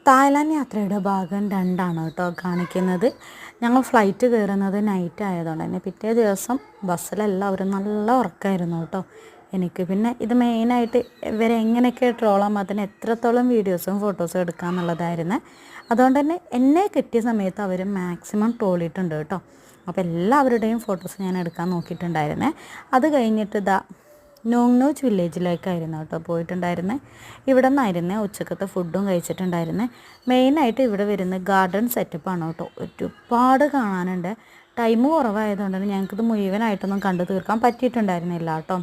Thailand യാത്രയുടെ ഭാഗം 2 കേട്ടോ കാണിക്കുന്നത്. ഞങ്ങൾ ഫ്ലൈറ്റ് കയറുന്നത് നൈറ്റ് ആയതുകൊണ്ട് തന്നെ പിറ്റേ ദിവസം ബസ്സിലെല്ലാവരും നല്ല ഉറക്കമായിരുന്നു കേട്ടോ. എനിക്ക് പിന്നെ ഇത് മെയിനായിട്ട് ഇവരെ എങ്ങനെയൊക്കെ ട്രോളാൻ അതിന് എത്രത്തോളം വീഡിയോസും ഫോട്ടോസും എടുക്കാമെന്നുള്ളതായിരുന്നു. അതുകൊണ്ട് തന്നെ എന്നെ കിട്ടിയ സമയത്ത് അവർ മാക്സിമം ട്രോളിയിട്ടുണ്ട് കേട്ടോ. അപ്പോൾ എല്ലാവരുടെയും ഫോട്ടോസ് ഞാൻ എടുക്കാൻ നോക്കിയിട്ടുണ്ടായിരുന്നേ. അത് കഴിഞ്ഞിട്ട് നോങ്നോച്ച് വില്ലേജിലേക്കായിരുന്നു കേട്ടോ പോയിട്ടുണ്ടായിരുന്നത്. ഇവിടെ നിന്നായിരുന്നേ ഉച്ചക്കത്തെ ഫുഡും കഴിച്ചിട്ടുണ്ടായിരുന്നത്. മെയിനായിട്ട് ഇവിടെ വരുന്ന ഗാർഡൻ സെറ്റപ്പാണ് കേട്ടോ. ഒരുപാട് കാണാനുണ്ട്. ടൈം കുറവായതുകൊണ്ട് തന്നെ ഞങ്ങൾക്കിത് മുഴുവനായിട്ടൊന്നും കണ്ടു തീർക്കാൻ പറ്റിയിട്ടുണ്ടായിരുന്നില്ല കേട്ടോ.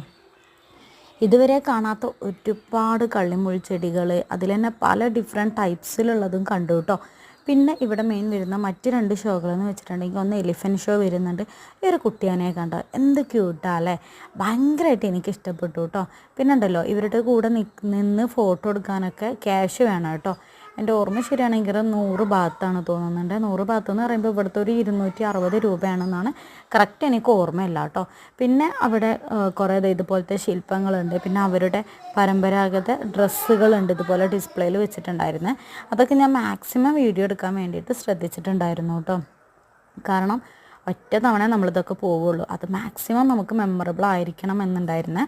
ഇതുവരെ കാണാത്ത ഒരുപാട് കള്ളിമുൾ ചെടികൾ, അതിൽ തന്നെ പല ഡിഫറെൻറ്റ് ടൈപ്സിലുള്ളതും കണ്ടു കേട്ടോ. പിന്നെ ഇവിടെ മെയിൻ വരുന്ന മറ്റ് 2 ഷോകളെന്ന് വെച്ചിട്ടുണ്ടെങ്കിൽ ഒന്ന് എലിഫൻറ്റ് ഷോ വരുന്നുണ്ട്. ഈ ഒരു കുട്ടിയാനെ കണ്ടോ, എന്ത് ക്യൂട്ടാല്ലേ, ഭയങ്കരമായിട്ട് എനിക്ക് ഇഷ്ടപ്പെട്ടു കേട്ടോ. പിന്നെ ഉണ്ടല്ലോ ഇവരുടെ കൂടെ നിന്ന് ഫോട്ടോ എടുക്കാനൊക്കെ ക്യാഷ് വേണം കേട്ടോ. എൻ്റെ ഓർമ്മ ശരിയാണെങ്കിൽ 100 ബാത്താണ് തോന്നുന്നുണ്ട്. 100 ബാത്ത് എന്ന് പറയുമ്പോൾ ഇവിടുത്തെ ഒരു 260 രൂപയാണെന്നാണ് കറക്റ്റ്, എനിക്ക് ഓർമ്മയില്ല കേട്ടോ. പിന്നെ അവിടെ കുറേ ഇതുപോലത്തെ ശില്പങ്ങളുണ്ട്. പിന്നെ അവരുടെ പരമ്പരാഗത ഡ്രസ്സുകളുണ്ട് ഇതുപോലെ ഡിസ്പ്ലേയിൽ വെച്ചിട്ടുണ്ടായിരുന്നത്. അതൊക്കെ ഞാൻ മാക്സിമം വീഡിയോ എടുക്കാൻ വേണ്ടിയിട്ട് ശ്രദ്ധിച്ചിട്ടുണ്ടായിരുന്നു കേട്ടോ. കാരണം ഒറ്റ തവണ നമ്മളിതൊക്കെ പോവുള്ളൂ, അത് മാക്സിമം നമുക്ക് മെമ്മറബിൾ ആയിരിക്കണം എന്നുണ്ടായിരുന്നേ.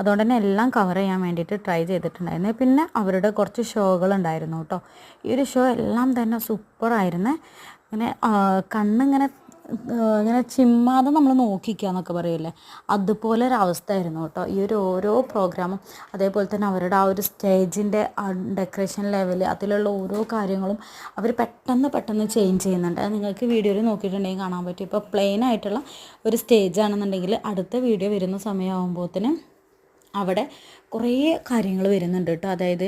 അതുകൊണ്ട് തന്നെ എല്ലാം കവർ ചെയ്യാൻ വേണ്ടിയിട്ട് ട്രൈ ചെയ്തിട്ടുണ്ടായിരുന്നു. പിന്നെ അവരുടെ കുറച്ച് ഷോകളുണ്ടായിരുന്നു കേട്ടോ. ഈ ഒരു ഷോ എല്ലാം തന്നെ സൂപ്പറായിരുന്നേ. ഇങ്ങനെ കണ്ണിങ്ങനെ ഇങ്ങനെ ചിമ്മാതെ നമ്മൾ നോക്കിക്കുക എന്നൊക്കെ പറയില്ലേ, അതുപോലെ ഒരവസ്ഥയായിരുന്നു കേട്ടോ ഈ ഒരു ഓരോ പ്രോഗ്രാമും. അതേപോലെ തന്നെ അവരുടെ ആ ഒരു സ്റ്റേജിൻ്റെ ഡെക്കറേഷൻ ലെവൽ, അതിലുള്ള ഓരോ കാര്യങ്ങളും അവർ പെട്ടെന്ന് ചേഞ്ച് ചെയ്യുന്നുണ്ട്. അത് നിങ്ങൾക്ക് വീഡിയോയിൽ നോക്കിയിട്ടുണ്ടെങ്കിൽ കാണാൻ പറ്റും. ഇപ്പോൾ പ്ലെയിൻ ആയിട്ടുള്ള ഒരു സ്റ്റേജ് ആണെന്നുണ്ടെങ്കിൽ അടുത്ത വീഡിയോ വരുന്ന സമയമാകുമ്പോഴത്തേനും അവിടെ കുറേ കാര്യങ്ങൾ വരുന്നുണ്ട് കേട്ടോ. അതായത്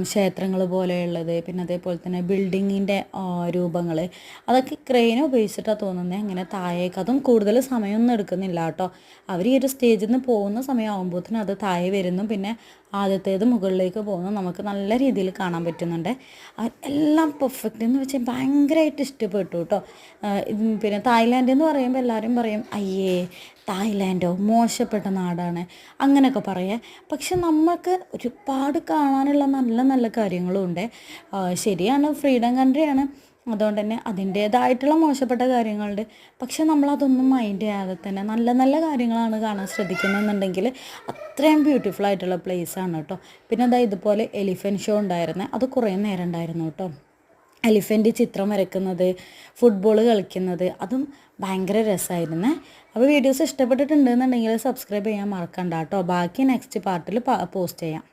ക്ഷേത്രങ്ങൾ പോലെയുള്ളത്, പിന്നെ അതേപോലെ തന്നെ ബിൽഡിങ്ങിൻ്റെ രൂപങ്ങൾ, അതൊക്കെ ക്രെയിനെ ഉപയോഗിച്ചിട്ടാണ് തോന്നുന്നത്. അങ്ങനെ താഴേക്ക്, അതും കൂടുതൽ സമയമൊന്നും എടുക്കുന്നില്ല കേട്ടോ. അവർ ഈ ഒരു സ്റ്റേജിൽ നിന്ന് പോകുന്ന സമയമാകുമ്പോഴത്തേനും അത് താഴെ വരുന്നു. പിന്നെ ആദ്യത്തേത് മുകളിലേക്ക് പോകുന്നു. നമുക്ക് നല്ല രീതിയിൽ കാണാൻ പറ്റുന്നുണ്ട്. എല്ലാം പെർഫെക്റ്റ് എന്ന് വെച്ചാൽ ഭയങ്കരമായിട്ട് ഇഷ്ടപ്പെട്ടു കേട്ടോ. പിന്നെ തായ്ലാൻഡ് എന്ന് പറയുമ്പോൾ എല്ലാവരും പറയും, അയ്യേ തായ്ലാൻഡോ മോശപ്പെട്ട നാടാണ് അങ്ങനെയൊക്കെ പറയാം. പക്ഷെ നമുക്ക് ഒരുപാട് കാണാനുള്ള നല്ല നല്ല കാര്യങ്ങളും ഉണ്ട്. ശരിയാണ്, ഫ്രീഡം കൺട്രിയാണ്, അതുകൊണ്ട് തന്നെ അതിൻ്റേതായിട്ടുള്ള മോശപ്പെട്ട കാര്യങ്ങളുണ്ട്. പക്ഷെ നമ്മളതൊന്നും മൈൻഡ് ചെയ്യാതെ തന്നെ നല്ല നല്ല കാര്യങ്ങളാണ് കാണാൻ ശ്രദ്ധിക്കുന്നതെന്നുണ്ടെങ്കിൽ അത്രയും ബ്യൂട്ടിഫുൾ ആയിട്ടുള്ള പ്ലേസാണ് കേട്ടോ. പിന്നെ ഇതുപോലെ എലിഫൻറ്റ് ഷോ ഉണ്ടായിരുന്നത്, അത് കുറേ നേരം ഉണ്ടായിരുന്നു കേട്ടോ. എലിഫൻറ്റ് ചിത്രം വരയ്ക്കുന്നത്, ഫുട്ബോൾ കളിക്കുന്നത്, അതും ഭയങ്കര രസമായിരുന്നേ. അപ്പോൾ വീഡിയോസ് ഇഷ്ടപ്പെട്ടിട്ടുണ്ടെന്നുണ്ടെങ്കിൽ സബ്സ്ക്രൈബ് ചെയ്യാൻ മറക്കണ്ട കേട്ടോ. ബാക്കി നെക്സ്റ്റ് പാർട്ടിൽ പോസ്റ്റ് ചെയ്യാം.